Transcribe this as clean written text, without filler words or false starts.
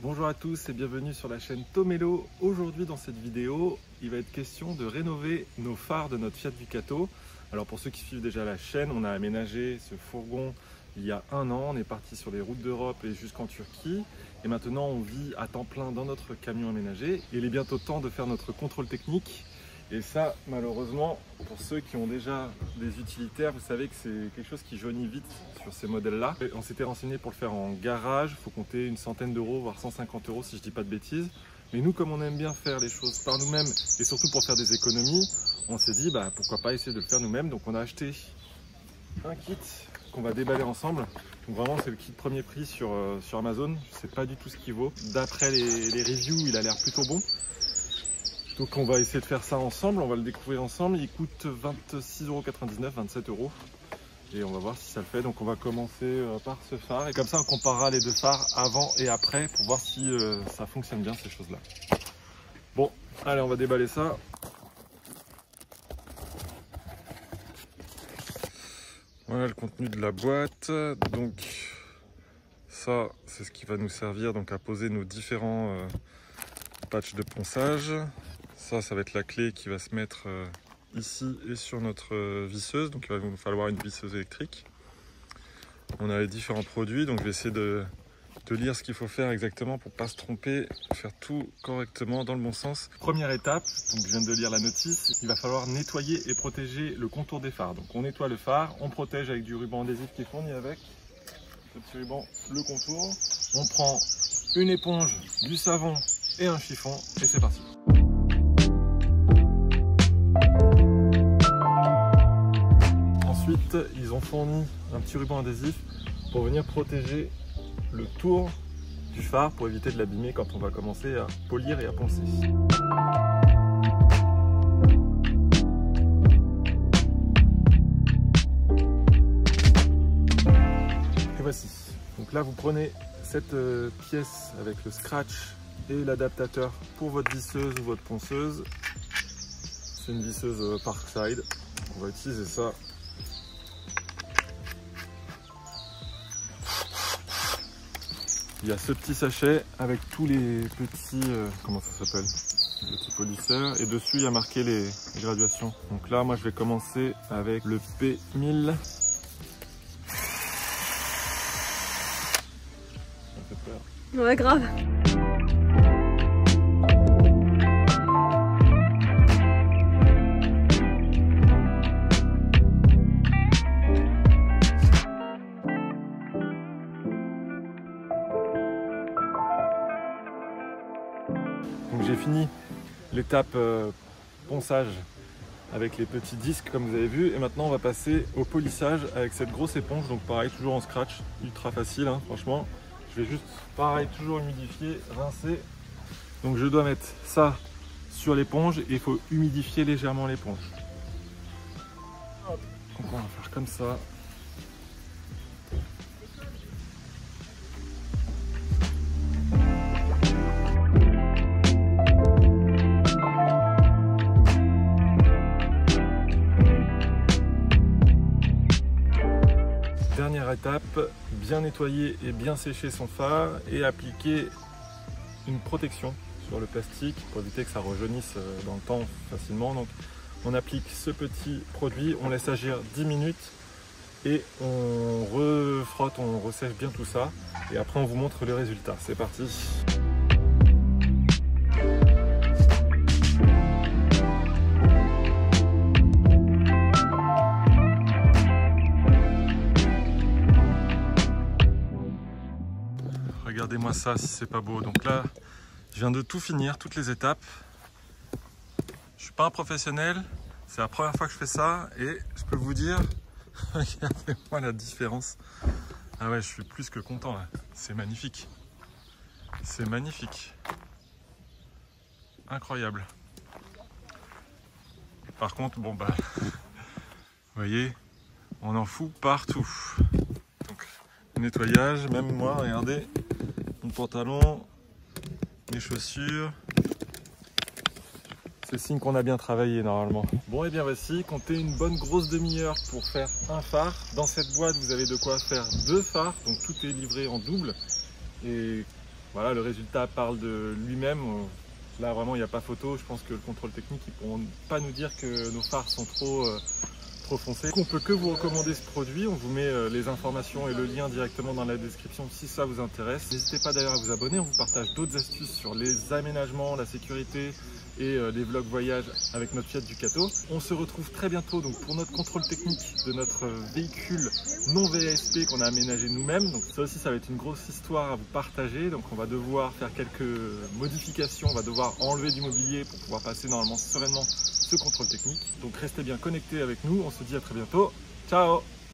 Bonjour à tous et bienvenue sur la chaîne Tomelo. Aujourd'hui dans cette vidéo, il va être question de rénover nos phares de notre Fiat Ducato. Alors pour ceux qui suivent déjà la chaîne, on a aménagé ce fourgon il y a 1 an. On est parti sur les routes d'Europe et jusqu'en Turquie. Et maintenant on vit à temps plein dans notre camion aménagé. Et il est bientôt temps de faire notre contrôle technique. Et ça, malheureusement, pour ceux qui ont déjà des utilitaires, vous savez que c'est quelque chose qui jaunit vite sur ces modèles-là. On s'était renseigné pour le faire en garage, il faut compter une centaine d'euros, voire 150 euros si je dis pas de bêtises. Mais nous, comme on aime bien faire les choses par nous-mêmes, et surtout pour faire des économies, on s'est dit, pourquoi pas essayer de le faire nous-mêmes. Donc on a acheté un kit qu'on va déballer ensemble. Donc vraiment, c'est le kit premier prix sur Amazon. Je sais pas du tout ce qu'il vaut. D'après les reviews, il a l'air plutôt bon. Donc on va essayer de faire ça ensemble, on va le découvrir ensemble. Il coûte 26,99 €, 27 €. Et on va voir si ça le fait. Donc on va commencer par ce phare. Et comme ça on comparera les deux phares avant et après pour voir si ça fonctionne bien ces choses-là. Bon, allez on va déballer ça. Voilà le contenu de la boîte. Donc ça c'est ce qui va nous servir donc à poser nos différents patchs de ponçage. Ça va être la clé qui va se mettre ici et sur notre visseuse. Donc il va nous falloir une visseuse électrique. On a les différents produits, donc je vais essayer de lire ce qu'il faut faire exactement pour ne pas se tromper, faire tout correctement dans le bon sens. Première étape, donc je viens de lire la notice, il va falloir nettoyer et protéger le contour des phares. Donc on nettoie le phare, on protège avec du ruban adhésif qui est fourni avec ce petit ruban, le contour. On prend une éponge, du savon et un chiffon et c'est parti. Ensuite, ils ont fourni un petit ruban adhésif pour venir protéger le tour du phare pour éviter de l'abîmer quand on va commencer à polir et à poncer. Et voici. Donc là, vous prenez cette pièce avec le scratch et l'adaptateur pour votre visseuse ou votre ponceuse. C'est une visseuse Parkside. On va utiliser ça. Il y a ce petit sachet avec tous les petits, comment ça s'appelle, les petits polisseurs. Et dessus, il y a marqué les graduations. Donc là, moi, je vais commencer avec le P1000. Ça fait peur. Ouais, grave. Donc j'ai fini l'étape ponçage avec les petits disques comme vous avez vu et maintenant on va passer au polissage avec cette grosse éponge. Donc pareil, toujours en scratch, ultra facile hein, franchement. Je vais juste pareil, toujours humidifier, rincer. Donc je dois mettre ça sur l'éponge et il faut humidifier légèrement l'éponge. Donc on va faire comme ça. Dernière étape, bien nettoyer et bien sécher son phare et appliquer une protection sur le plastique pour éviter que ça rejaunisse dans le temps facilement. Donc on applique ce petit produit, on laisse agir 10 minutes et on refrotte, on ressèche bien tout ça et après on vous montre le résultat. C'est parti! Regardez-moi ça si c'est pas beau. Donc là, je viens de tout finir, toutes les étapes. Je suis pas un professionnel, c'est la première fois que je fais ça et je peux vous dire, regardez-moi la différence. Ah ouais, je suis plus que content là. C'est magnifique. C'est magnifique. Incroyable. Par contre, bon bah, vous voyez, on en fout partout. Donc, nettoyage, même moi, regardez. Mon pantalon, mes chaussures, c'est signe qu'on a bien travaillé normalement. Bon et bien voici, comptez une bonne grosse demi-heure pour faire un phare. Dans cette boîte vous avez de quoi faire 2 phares, donc tout est livré en double. Et Voilà, le résultat parle de lui-même. Là vraiment il n'y a pas photo, je pense que le contrôle technique, ils pourront pas nous dire que nos phares sont trop foncés. On peut que vous recommander ce produit, on vous met les informations et le lien directement dans la description si ça vous intéresse. N'hésitez pas d'ailleurs à vous abonner, on vous partage d'autres astuces sur les aménagements, la sécurité et les vlogs voyage avec notre Fiat Ducato. On se retrouve très bientôt donc pour notre contrôle technique de notre véhicule non VASP qu'on a aménagé nous-mêmes. Donc ça aussi ça va être une grosse histoire à vous partager. Donc on va devoir faire quelques modifications, on va devoir enlever du mobilier pour pouvoir passer normalement sereinement ce contrôle technique. Donc restez bien connectés avec nous, on se dit à très bientôt. Ciao!